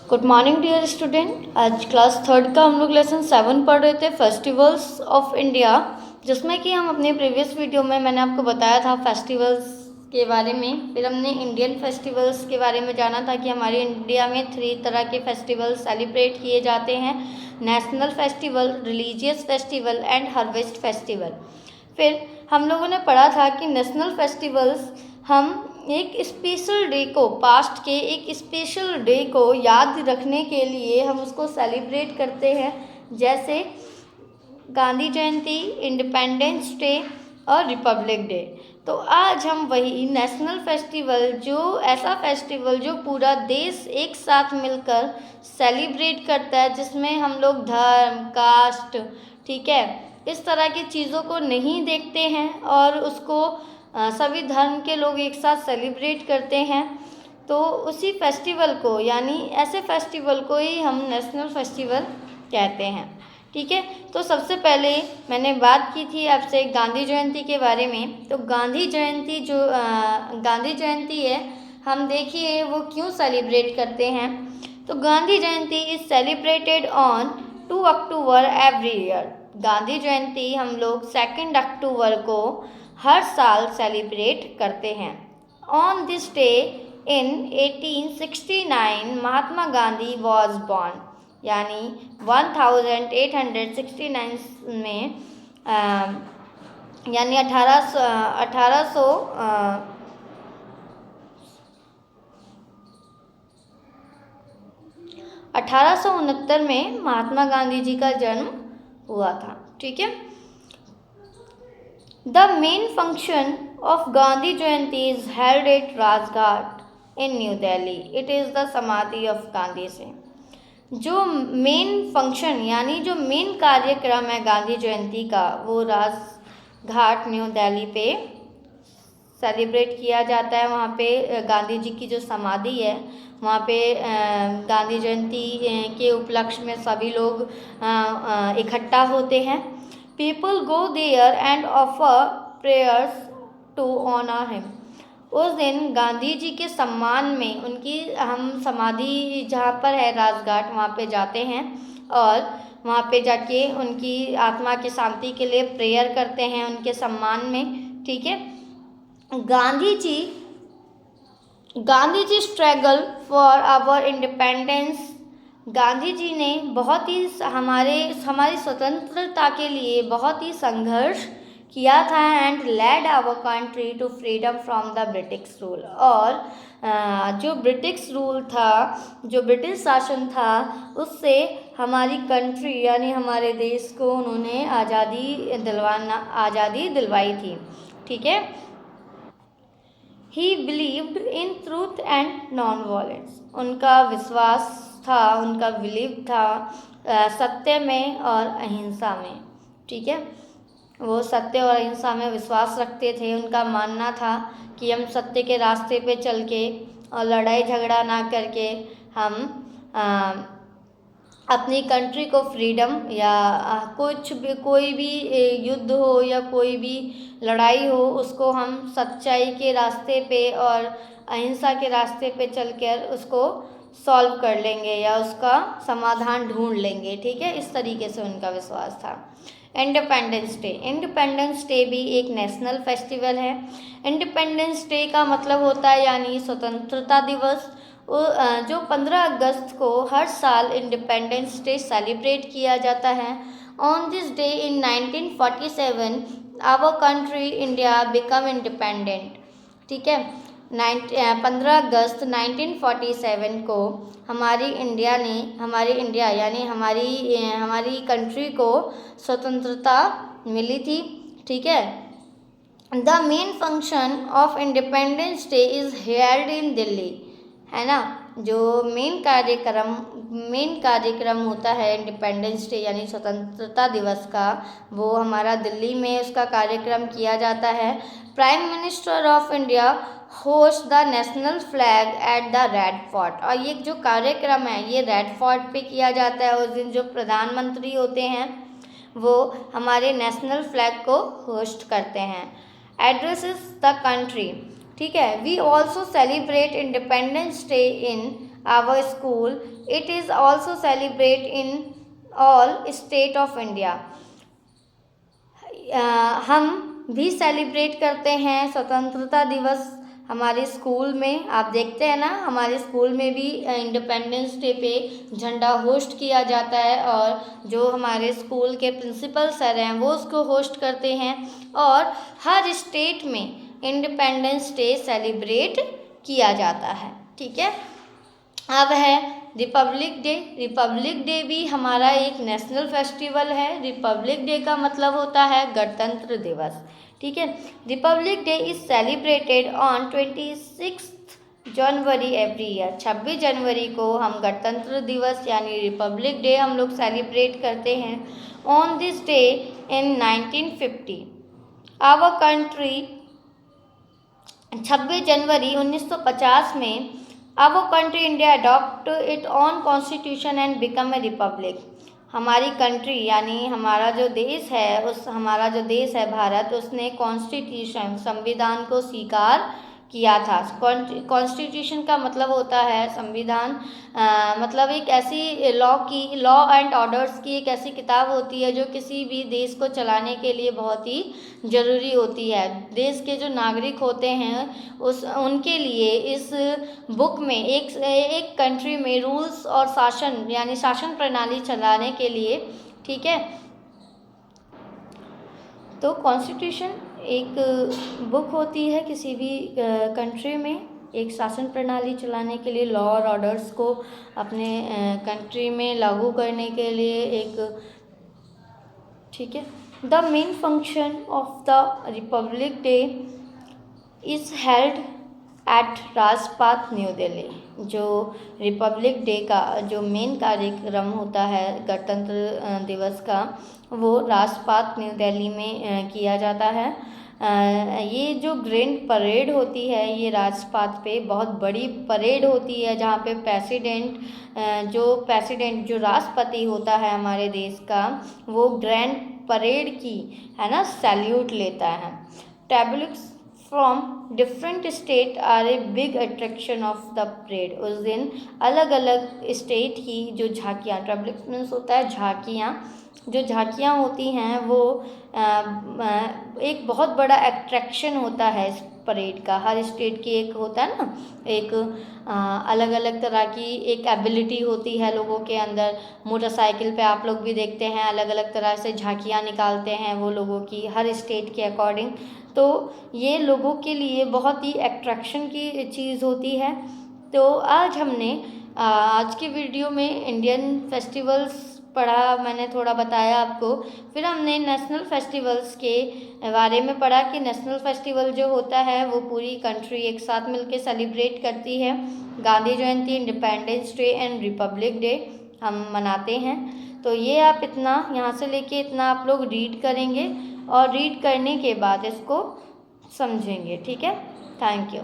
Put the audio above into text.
Good morning dear student. आज class third का हम लोग लेसन 7 पढ़ रहे थे, फेस्टिवल्स ऑफ इंडिया, जिसमें कि हम अपने प्रीवियस वीडियो में मैंने आपको बताया था फेस्टिवल्स के बारे में। फिर हमने इंडियन फेस्टिवल्स के बारे में जाना था कि हमारे इंडिया में 3 तरह के फेस्टिवल सेलिब्रेट किए जाते हैं: national festival, religious festival and harvest festival. फिर हम लोगों ने पढ़ा था कि नेशनल फेस्टिवल्स हम एक स्पेशल डे को, पास्ट के एक स्पेशल डे को याद रखने के लिए हम उसको सेलिब्रेट करते हैं, जैसे गांधी जयंती, इंडिपेंडेंस डे और रिपब्लिक डे। तो आज हम वही नेशनल फेस्टिवल, जो ऐसा फेस्टिवल जो पूरा देश एक साथ मिलकर सेलिब्रेट करता है, जिसमें हम लोग धर्म, कास्ट, ठीक है, इस तरह की चीज़ों को नहीं देखते हैं और उसको सभी धर्म के लोग एक साथ सेलिब्रेट करते हैं। तो उसी फेस्टिवल को, यानी ऐसे फेस्टिवल को ही हम नेशनल फेस्टिवल कहते हैं। ठीक है, तो सबसे पहले मैंने बात की थी आपसे गांधी जयंती के बारे में। तो गांधी जयंती गांधी जयंती है, हम देखिए वो क्यों सेलिब्रेट करते हैं। तो Gandhi Jayanti is celebrated on 2 October every year. Gandhi Jayanti हम लोग 2 अक्टूबर को हर साल सेलिब्रेट करते हैं। On this day in 1869 Mahatma Gandhi was born, यानी 1869 में यानी 1869 में महात्मा गांधी जी का जन्म हुआ था। ठीक है, The main function of Gandhi Jayanti is held at Rajghat in New Delhi. It is the समाधि of गांधी से। जो मेन फंक्शन यानी जो मेन कार्यक्रम है गांधी जयंती का, वो राजघाट न्यू दिल्ली पे सेलिब्रेट किया जाता है। वहाँ पे गांधी जी की जो समाधि है, वहाँ पे गांधी जयंती के उपलक्ष्य में सभी लोग इकट्ठा होते हैं। People go there and offer prayers to honor him. उस दिन गांधी जी के सम्मान में उनकी हम समाधि जहाँ पर है राजघाट, वहाँ पे जाते हैं और वहाँ पे जाके उनकी आत्मा की शांति के लिए प्रेयर करते हैं उनके सम्मान में। ठीक है, Gandhi ji struggle for our independence. Gandhi ji ने बहुत ही हमारी स्वतंत्रता के लिए बहुत ही संघर्ष किया था। And led our country to freedom from the British rule. और जो ब्रिटिश रूल था, जो ब्रिटिश शासन था, उससे हमारी कंट्री यानी हमारे देश को उन्होंने आज़ादी दिलवाई थी। ठीक है, He believed in truth and non-violence. उनका विश्वास था, उनका बिलीव था सत्य में और अहिंसा में। ठीक है, वो सत्य और अहिंसा में विश्वास रखते थे। उनका मानना था कि हम सत्य के रास्ते पे चल के और लड़ाई झगड़ा ना करके हम अपनी कंट्री को फ्रीडम या कोई भी युद्ध हो या कोई भी लड़ाई हो, उसको हम सच्चाई के रास्ते पे और अहिंसा के रास्ते पे चलकर उसको सॉल्व कर लेंगे या उसका समाधान ढूंढ लेंगे। ठीक है, इस तरीके से उनका विश्वास था। इंडिपेंडेंस डे भी एक नेशनल फेस्टिवल है। इंडिपेंडेंस डे का मतलब होता है यानी स्वतंत्रता दिवस। जो 15 अगस्त को हर साल इंडिपेंडेंस डे सेलिब्रेट किया जाता है। On this day in 1947 our country India became independent. ठीक है, 15 अगस्त 1947 को हमारी इंडिया यानी हमारी कंट्री को स्वतंत्रता मिली थी। ठीक है, the main function of independence day is held in Delhi, है ना। जो मेन कार्यक्रम होता है इंडिपेंडेंस डे यानी स्वतंत्रता दिवस का, वो हमारा दिल्ली में उसका कार्यक्रम किया जाता है। Prime minister of India host the national flag at the red fort. और ये जो कार्यक्रम है ये रेड फोर्ट पे किया जाता है। उस दिन जो प्रधानमंत्री होते हैं वो हमारे नेशनल फ्लैग को होस्ट करते हैं। Addresses the country. ठीक है, we also celebrate independence day in our school. It is also celebrated in all state of India. हम भी सेलिब्रेट करते हैं स्वतंत्रता दिवस हमारे स्कूल में। आप देखते हैं ना, हमारे स्कूल में भी इंडिपेंडेंस डे पे झंडा होस्ट किया जाता है और जो हमारे स्कूल के प्रिंसिपल सर हैं वो उसको होस्ट करते हैं और हर स्टेट में इंडिपेंडेंस डे सेलिब्रेट किया जाता है। ठीक है, अब है रिपब्लिक डे। रिपब्लिक डे भी हमारा एक नेशनल फेस्टिवल है। रिपब्लिक डे का मतलब होता है गणतंत्र दिवस। ठीक है, Republic day is celebrated on 26 January every year. 26 जनवरी को हम गणतंत्र दिवस यानी रिपब्लिक डे हम लोग सेलिब्रेट करते हैं। On this day in 1950 our country, 26 जनवरी 1950 में our country India adopt its own constitution and become a republic। हमारी कंट्री यानी हमारा जो देश है, हमारा जो देश है भारत, उसने कॉन्स्टिट्यूशन संविधान को स्वीकार किया था। कॉन्स्टिट्यूशन का मतलब होता है संविधान, मतलब एक ऐसी लॉ एंड ऑर्डर्स की एक ऐसी किताब होती है जो किसी भी देश को चलाने के लिए बहुत ही ज़रूरी होती है। देश के जो नागरिक होते हैं उनके लिए इस बुक में एक कंट्री में रूल्स और शासन यानी शासन प्रणाली चलाने के लिए, ठीक है, तो कॉन्स्टिट्यूशन एक बुक होती है किसी भी कंट्री में एक शासन प्रणाली चलाने के लिए, लॉ और ऑर्डर्स को अपने कंट्री में लागू करने के लिए एक, ठीक है। The main function of the republic day is held at Rajpath new Delhi. जो रिपब्लिक डे का जो मेन कार्यक्रम होता है गणतंत्र दिवस का, वो राजपाथ न्यू दिल्ली में किया जाता है। ये जो ग्रैंड परेड होती है, ये राजपाथ पे बहुत बड़ी परेड होती है जहाँ पे प्रेसिडेंट जो राष्ट्रपति होता है हमारे देश का, वो ग्रैंड परेड की, है ना, सैल्यूट लेता है। Tableaux from different state are a big attraction of the parade. उस दिन अलग अलग स्टेट की जो झांकियाँ, ट्रैब्लिक्स मीन्स होता है झांकियाँ, जो झांकियाँ होती हैं वो एक बहुत बड़ा अट्रैक्शन होता है इस परेड का। हर स्टेट की एक होता है ना, एक अलग अलग तरह की एक एबिलिटी होती है लोगों के अंदर। मोटरसाइकिल पे आप लोग भी देखते हैं अलग अलग तरह से झांकियाँ निकालते हैं वो लोगों की, हर स्टेट के अकॉर्डिंग। तो ये लोगों के लिए बहुत ही अट्रैक्शन की चीज़ होती है। तो आज हमने आज की वीडियो में इंडियन फेस्टिवल्स पढ़ा, मैंने थोड़ा बताया आपको। फिर हमने नेशनल फेस्टिवल्स के बारे में पढ़ा कि नेशनल फेस्टिवल जो होता है वो पूरी कंट्री एक साथ मिलके सेलिब्रेट करती है। Gandhi Jayanti, independence day and republic day हम मनाते हैं। तो ये आप इतना यहाँ से लेके इतना आप लोग रीड करेंगे और रीड करने के बाद इसको समझेंगे। ठीक है, थैंक यू।